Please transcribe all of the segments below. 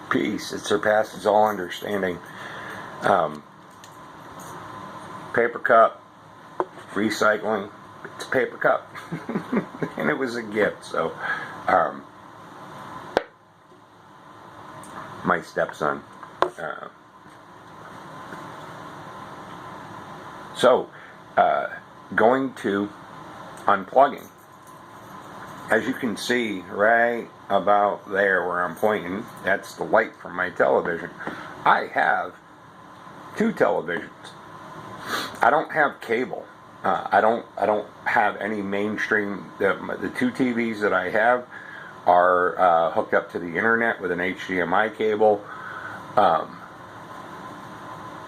peace that surpasses all understanding. Paper cup, recycling, it's a paper cup. And it was a gift, so my stepson. Going to unplugging. As you can see right about there where I'm pointing, that's the light from my television. I have two televisions. I don't have cable. I don't have any mainstream. The two TVs that I have are hooked up to the internet with an HDMI cable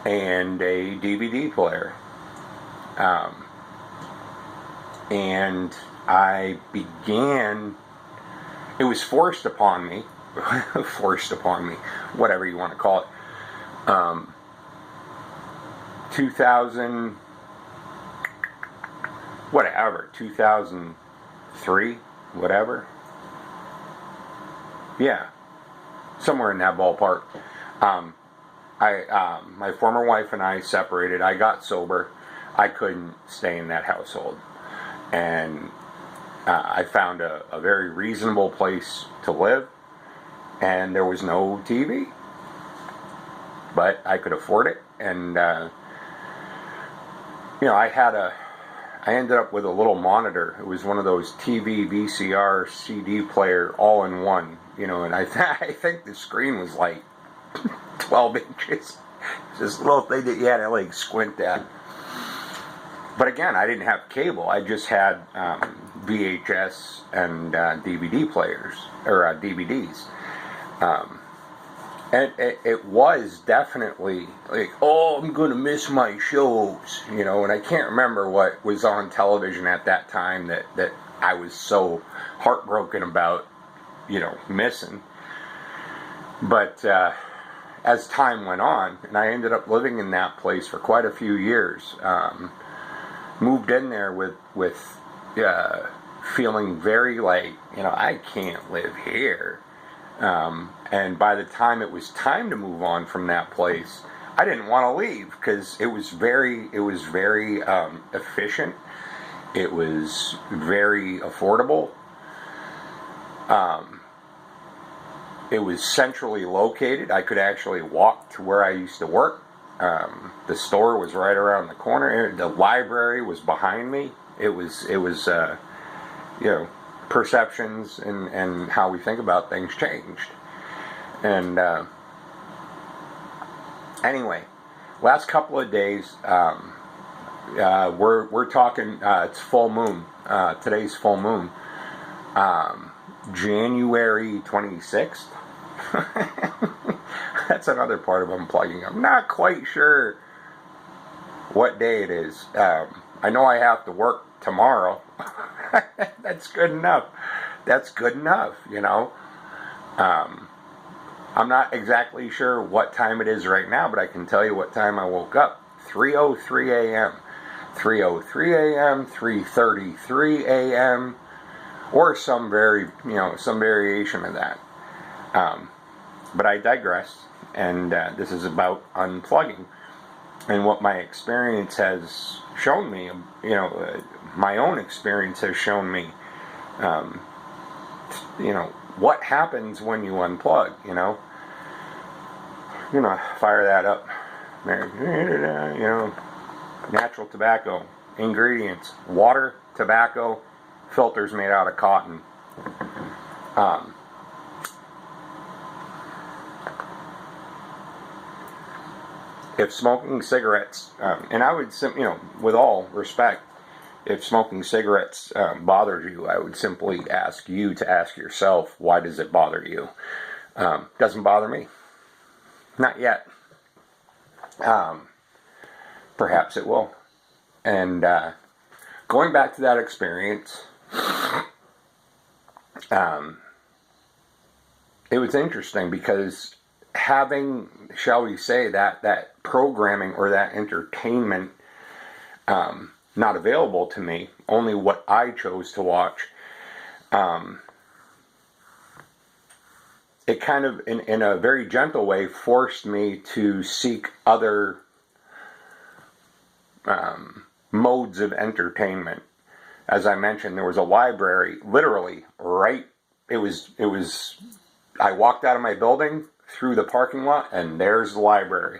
and a DVD player. And I began, it was forced upon me, whatever you want to call it, 2003, whatever. Yeah, somewhere in that ballpark. My former wife and I separated. I got sober. I couldn't stay in that household. And I found a very reasonable place to live, and there was no TV. But I could afford it, and I ended up with a little monitor. It was one of those TV, VCR, CD player, all in one, and I think the screen was like 12 inches. This little thing that you had to like squint at. But again, I didn't have cable. I just had VHS and DVD players, or DVDs. And it was definitely like, oh, I'm going to miss my shows, and I can't remember what was on television at that time that I was so heartbroken about, missing. But as time went on, and I ended up living in that place for quite a few years, moved in there with feeling very like, I can't live here. And by the time it was time to move on from that place, I didn't want to leave because it was very efficient. It was very affordable. It was centrally located. I could actually walk to where I used to work. The store was right around the corner. The library was behind me. It was perceptions and how we think about things changed. And anyway, last couple of days, we're talking. It's full moon. Today's full moon. January 26th. That's another part of unplugging. I'm not quite sure what day it is. I know I have to work tomorrow. That's good enough. I'm not exactly sure what time it is right now, but I can tell you what time I woke up. 3:03 a.m. 3:03 a.m., 3:33 a.m., or some variation of that. But I digress, and this is about unplugging. And what my experience has shown me, my own experience has shown me, what happens when you unplug, fire that up. Natural tobacco, ingredients, water, tobacco, filters made out of cotton. If smoking cigarettes, and I would, with all respect, if smoking cigarettes bothers you, I would simply ask you to ask yourself, why does it bother you? Doesn't bother me. Not yet. Perhaps it will. And going back to that experience, it was interesting because having, shall we say, that programming or that entertainment not available to me, only what I chose to watch, it kind of, in a very gentle way, forced me to seek other modes of entertainment. As I mentioned, there was a library literally right. It was. I walked out of my building through the parking lot, and there's the library.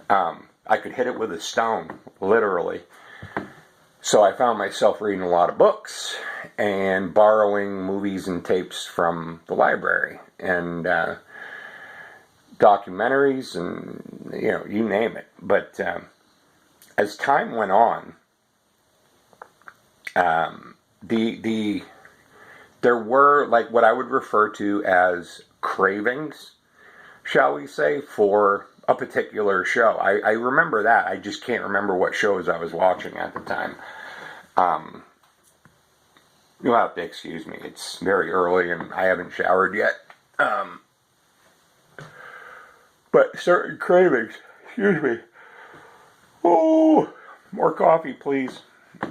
I could hit it with a stone, literally. So I found myself reading a lot of books and borrowing movies and tapes from the library, and documentaries, and you name it. But as time went on, there were, like, what I would refer to as cravings, shall we say, for a particular show. I remember that. I just can't remember what shows I was watching at the time. You'll have to excuse me. It's very early and I haven't showered yet. But certain cravings, excuse me. Oh, more coffee, please.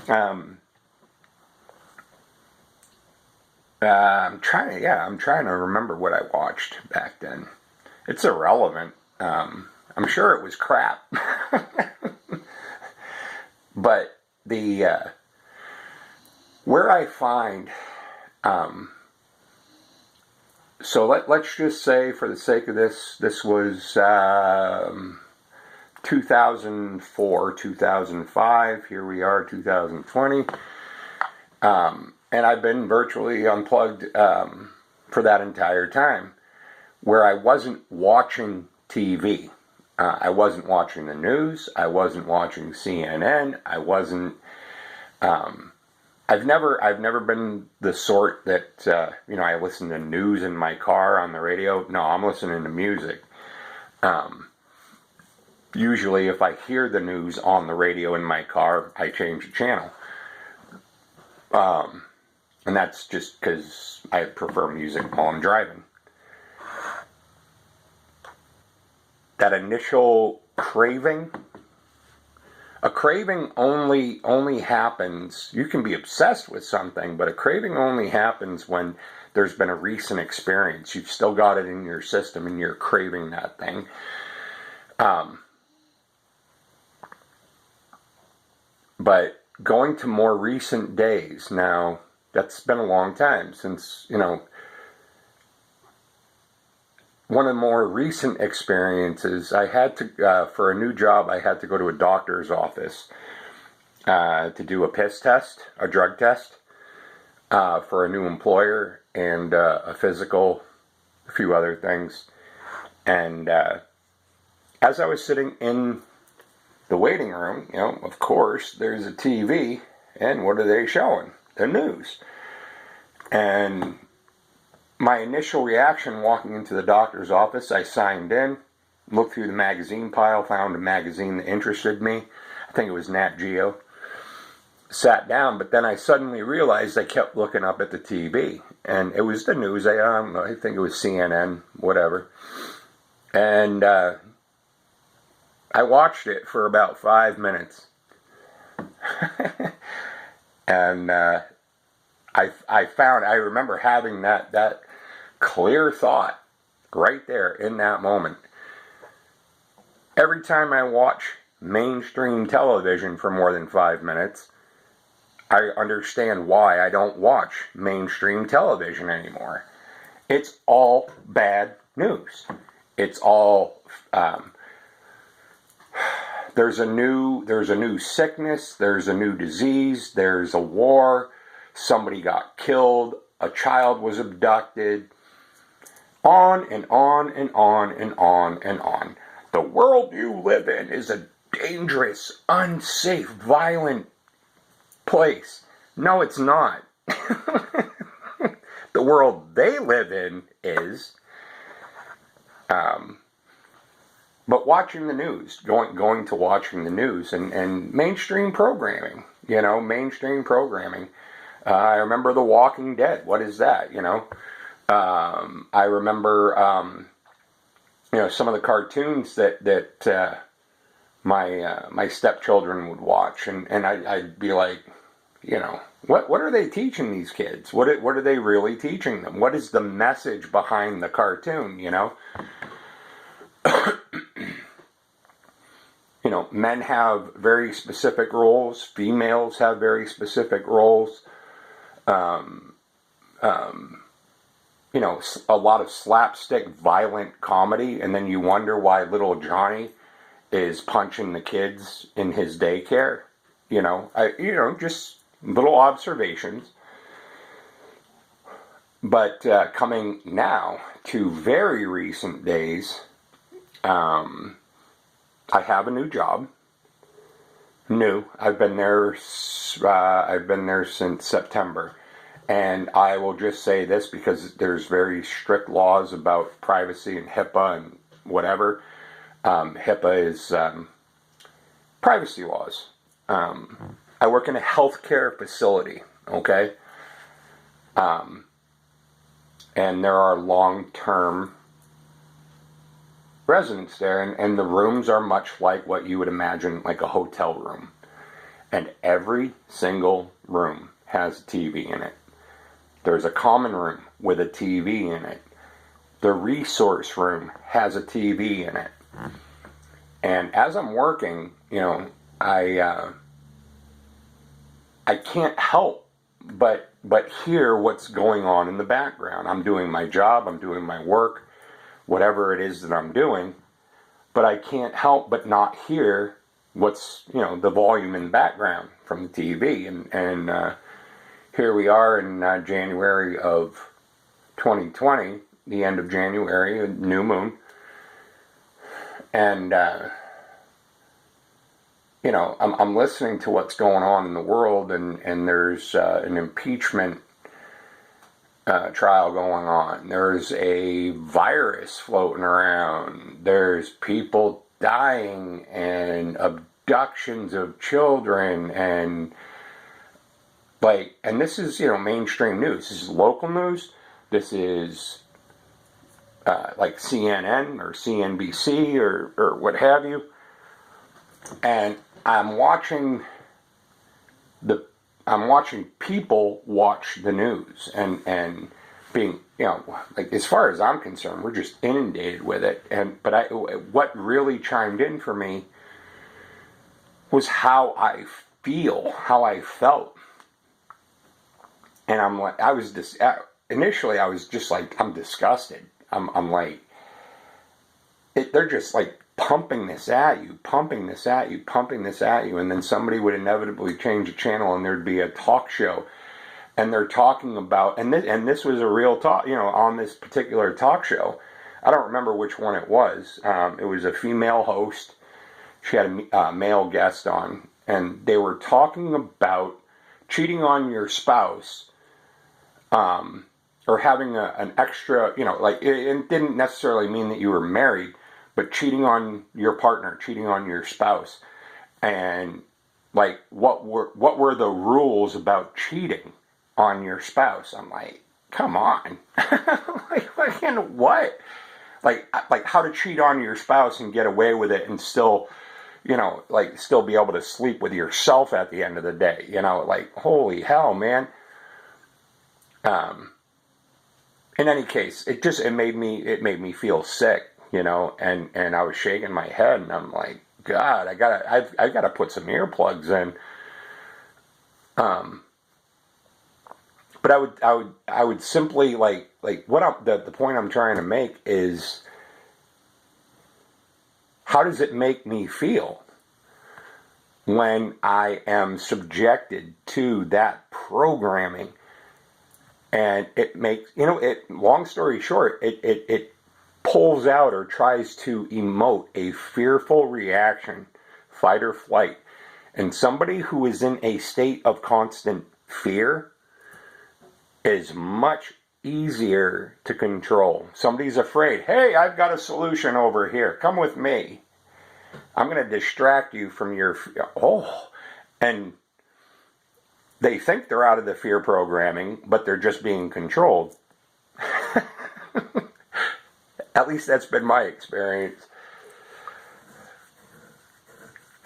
I'm trying to remember what I watched back then. It's irrelevant. I'm sure it was crap. But where I find, so let's just say, for the sake of this was 2004, 2005. Here we are, 2020. And I've been virtually unplugged for that entire time, where I wasn't watching TV. I wasn't watching the news. I wasn't watching CNN. I wasn't. I've never been the sort that I listen to news in my car on the radio. No, I'm listening to music. Usually, if I hear the news on the radio in my car, I change the channel. And that's just because I prefer music while I'm driving. That initial craving, a craving only happens, you can be obsessed with something, but a craving only happens when there's been a recent experience. You've still got it in your system and you're craving that thing. But going to more recent days now, that's been a long time since, one of the more recent experiences, I had to, for a new job, I had to go to a doctor's office to do a piss test, a drug test, for a new employer, and a physical, a few other things. And as I was sitting in the waiting room, of course, there's a TV, and what are they showing? The news. And my initial reaction walking into the doctor's office, I signed in, looked through the magazine pile, found a magazine that interested me. I think it was Nat Geo. Sat down, but then I suddenly realized I kept looking up at the TV. And it was the news. I think it was CNN, whatever. And I watched it for about 5 minutes. And I remember having that clear thought right there in that moment. Every time I watch mainstream television for more than 5 minutes, I understand why I don't watch mainstream television anymore. It's all bad news. It's all there's a new sickness, there's a new disease, there's a war, somebody got killed, a child was abducted, on and on and on and on and on. The world you live in is a dangerous, unsafe, violent place. No, it's not. The world they live in is. But watching the news, going to watching the news, and mainstream programming, mainstream programming. I remember The Walking Dead. What is that, I remember, some of the cartoons that my stepchildren would watch, and I'd be like, What are they teaching these kids? What are they really teaching them? What is the message behind the cartoon, you know? You know, men have very specific roles. Females have very specific roles. You know, a lot of slapstick, violent comedy, and then you wonder why little Johnny is punching the kids in his daycare. You know, just little observations. But coming now to very recent days, I have a new job. New. I've been there. I've been there since September, and I will just say this because there's very strict laws about privacy and HIPAA and whatever. HIPAA is privacy laws. I work in a healthcare facility. Okay. And there are long-term residents there, and the rooms are much like what you would imagine like a hotel room. And every single room has a TV in it. There's a common room with a TV in it. The resource room has a TV in it. And as I'm working, you know, I can't help but hear what's going on in the background. I'm doing my job, I'm doing my work, whatever it is that I'm doing, but I can't help but not hear what's, you know, the volume in the background from the TV. And here we are in January of 2020, the end of January, a new moon, and you know, I'm listening to what's going on in the world, and there's an impeachment trial going on. There's a virus floating around. There's people dying and abductions of children, and and this is, you know, mainstream news. This is local news. This is like CNN or CNBC or what have you. And I'm watching people watch the news and being, you know, like, as far as I'm concerned, we're just inundated with it. But what really chimed in for me was how I felt. And I'm like, initially I was just like, I'm disgusted. I'm like, they're just like pumping this at you, and then somebody would inevitably change the channel and there'd be a talk show, and they're talking about, and this was a real talk, you know, on this particular talk show. I don't remember which one it was. It was a female host. She had a male guest on, and they were talking about cheating on your spouse, or having an extra, you know, like, it didn't necessarily mean that you were married, but cheating on your partner, cheating on your spouse, and like, what were the rules about cheating on your spouse? I'm like, come on, like, what? Like how to cheat on your spouse and get away with it and still, you know, like, still be able to sleep with yourself at the end of the day, you know, like, holy hell, man. In any case, it made me feel sick, you know, and I was shaking my head, and I'm like, God, I gotta put some earplugs in. But I would simply like what the point I'm trying to make is, how does it make me feel when I am subjected to that programming? And it makes, you know, long story short, it pulls out or tries to emote a fearful reaction, fight or flight. And somebody who is in a state of constant fear is much easier to control. Somebody's afraid. Hey, I've got a solution over here. Come with me. I'm going to distract you from your and they think they're out of the fear programming, but they're just being controlled. At least that's been my experience.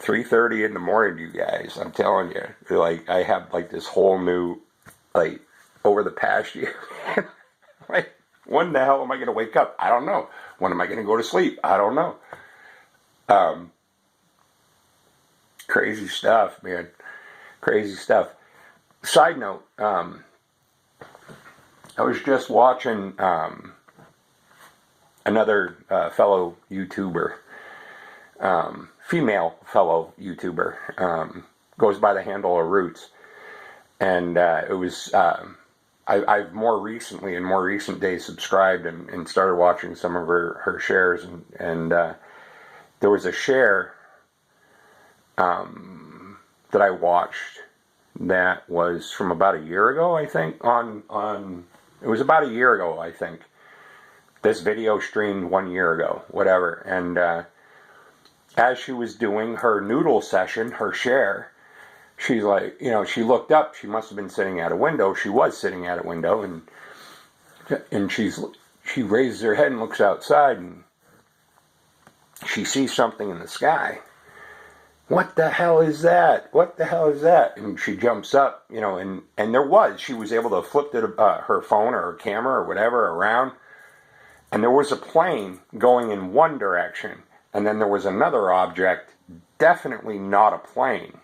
3:30 in the morning, you guys. I'm telling you, like I have like this whole new, like over the past year. Like, when the hell am I going to wake up? I don't know. When am I going to go to sleep? I don't know. Crazy stuff, man. Crazy stuff. Side note, I was just watching another fellow YouTuber, female fellow YouTuber, goes by the handle of Roots, and it was I've more recently, in more recent days, subscribed and started watching some of her shares, and there was a share that I watched that was from about a year ago, I think. It was about a year ago, I think. This video streamed 1 year ago, whatever. And as she was doing her noodle session, her share, she's like, she looked up. She must have been sitting at a window. She was sitting at a window, and she raises her head and looks outside, and she sees something in the sky. What the hell is that? What the hell is that? And she jumps up, and she was able to flip her phone or her camera or whatever around, and there was a plane going in one direction, and then there was another object, definitely not a plane,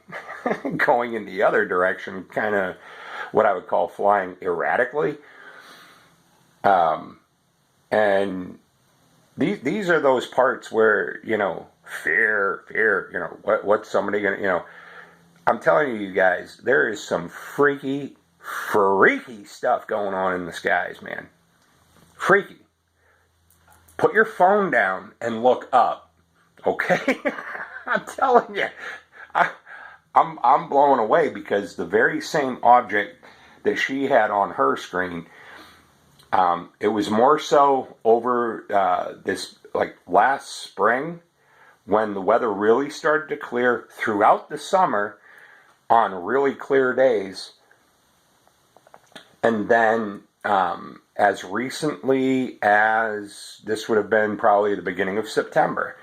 going in the other direction, kind of what I would call flying erratically. And these are those parts where, fear, what's somebody gonna, I'm telling you guys, there is some freaky stuff going on in the skies, man. Freaky. Put your phone down and look up, okay? I'm telling you, I'm blown away, because the very same object that she had on her screen, it was more so over this, like last spring, when the weather really started to clear throughout the summer on really clear days. And then as recently as, this would have been probably the beginning of September,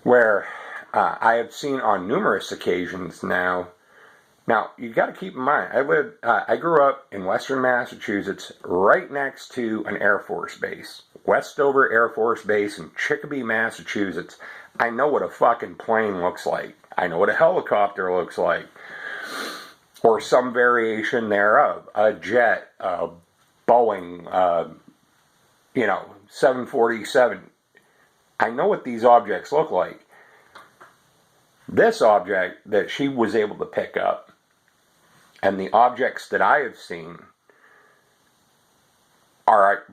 where I have seen on numerous occasions now. Now, you got to keep in mind, I grew up in Western Massachusetts, right next to an Air Force base, Westover Air Force Base in Chicopee, Massachusetts. I know what a fucking plane looks like. I know what a helicopter looks like, or some variation thereof. A jet, a Boeing, 747. I know what these objects look like. This object that she was able to pick up, and the objects that I have seen, are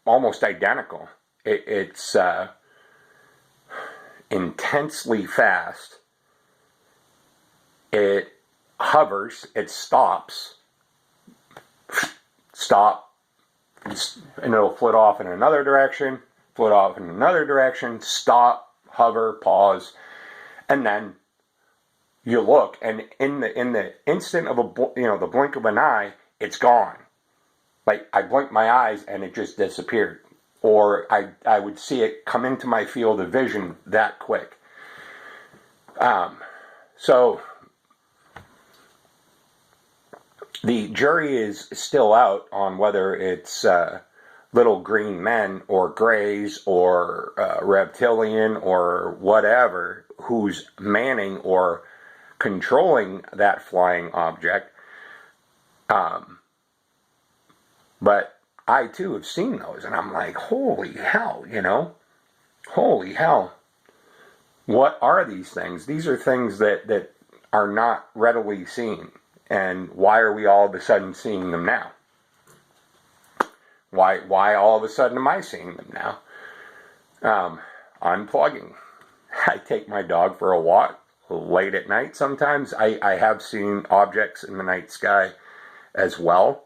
almost identical. It's intensely fast. It hovers. It stops. Stop. And it'll flit off in another direction. Flit off in another direction. Stop. Hover. Pause. And then you look, and in the instant of the blink of an eye, it's gone. Like, I blinked my eyes and it just disappeared. Or I would see it come into my field of vision that quick. So the jury is still out on whether it's little green men or grays or reptilian or whatever who's manning or controlling that flying object. But I too have seen those, and I'm like, holy hell, holy hell. What are these things? These are things that are not readily seen. And why are we all of a sudden seeing them now? Why all of a sudden am I seeing them now? Unplugging. I take my dog for a walk late at night sometimes. I have seen objects in the night sky as well.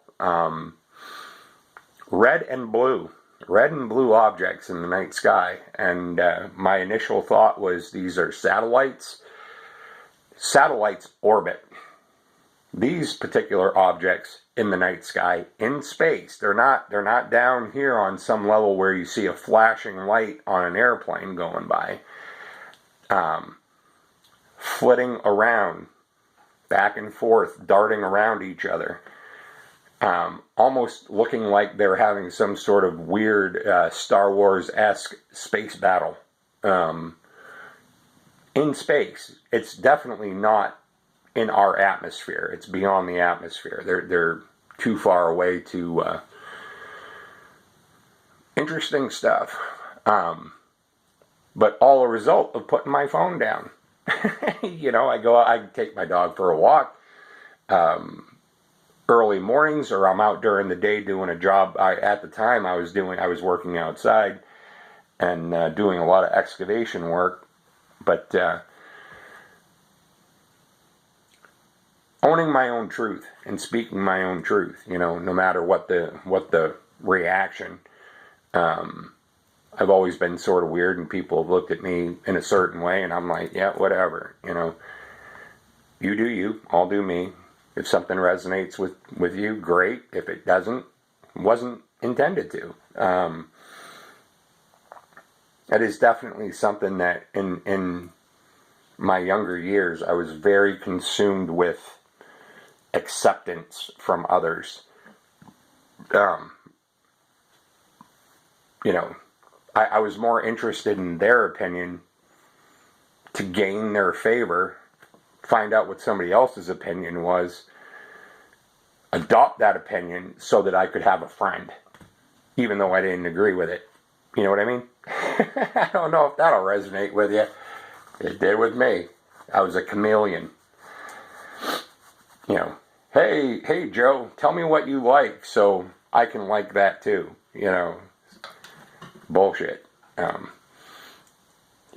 Red and blue objects in the night sky. And my initial thought was, these are satellites. Satellites orbit these particular objects in the night sky in space. They're not down here on some level where you see a flashing light on an airplane going by. flitting around, back and forth, darting around each other. Almost looking like they're having some sort of weird Star Wars-esque space battle in space. It's definitely not in our atmosphere. It's beyond the atmosphere. They're too far away to... interesting stuff. But all a result of putting my phone down. You know, I take my dog for a walk. Early mornings, or I'm out during the day doing a job. At the time I was working outside and doing a lot of excavation work, but owning my own truth and speaking my own truth, you know, no matter what the reaction. I've always been sort of weird, and people have looked at me in a certain way, and I'm like, yeah, whatever, you know, you do you, I'll do me. If something resonates with you, great. If it doesn't, it wasn't intended to. That is definitely something that in my younger years, I was very consumed with acceptance from others. You know, I was more interested in their opinion to gain their favor, find out what somebody else's opinion was, adopt that opinion so that I could have a friend, even though I didn't agree with it. You know what I mean? I don't know if that'll resonate with you. It did with me. I was a chameleon. You know, hey Joe, tell me what you like so I can like that too. You know, bullshit.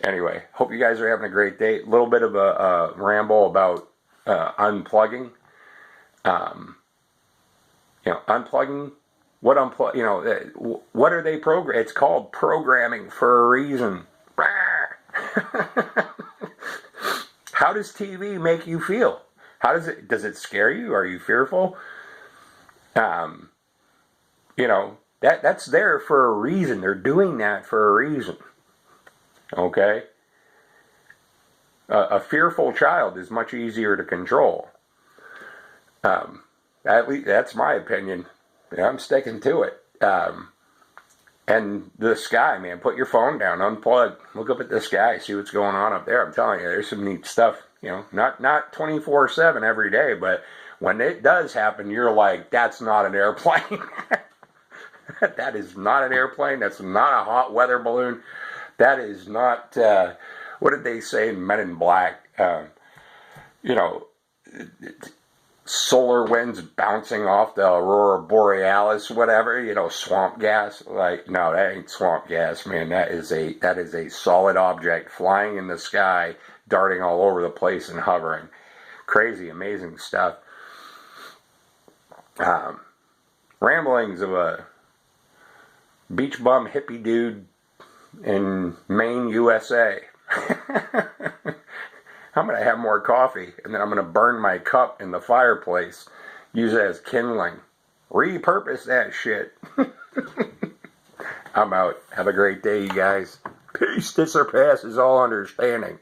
Anyway, hope you guys are having a great day. A little bit of a ramble about unplugging. You know, unplugging. What unplug? You know, what are they program? It's called programming for a reason. How does TV make you feel? Does it scare you? Are you fearful? You know, that's there for a reason. They're doing that for a reason. Okay? A fearful child is much easier to control. At least that's my opinion. I'm sticking to it. And the sky, man, put your phone down, unplug, look up at the sky, see what's going on up there. I'm telling you, there's some neat stuff. You know, not 24/7 every day, but when it does happen, you're like, that's not an airplane. That is not an airplane. That's not a hot weather balloon. That is not, what did they say in Men in Black? You know, solar winds bouncing off the Aurora Borealis, whatever, you know, swamp gas. Like, no, that ain't swamp gas, man. That is a solid object flying in the sky, darting all over the place and hovering. Crazy, amazing stuff. Ramblings of a beach bum hippie dude in Maine, USA. I'm going to have more coffee, and then I'm going to burn my cup in the fireplace, use it as kindling. Repurpose that shit. I'm out. Have a great day, you guys. Peace that surpasses all understanding.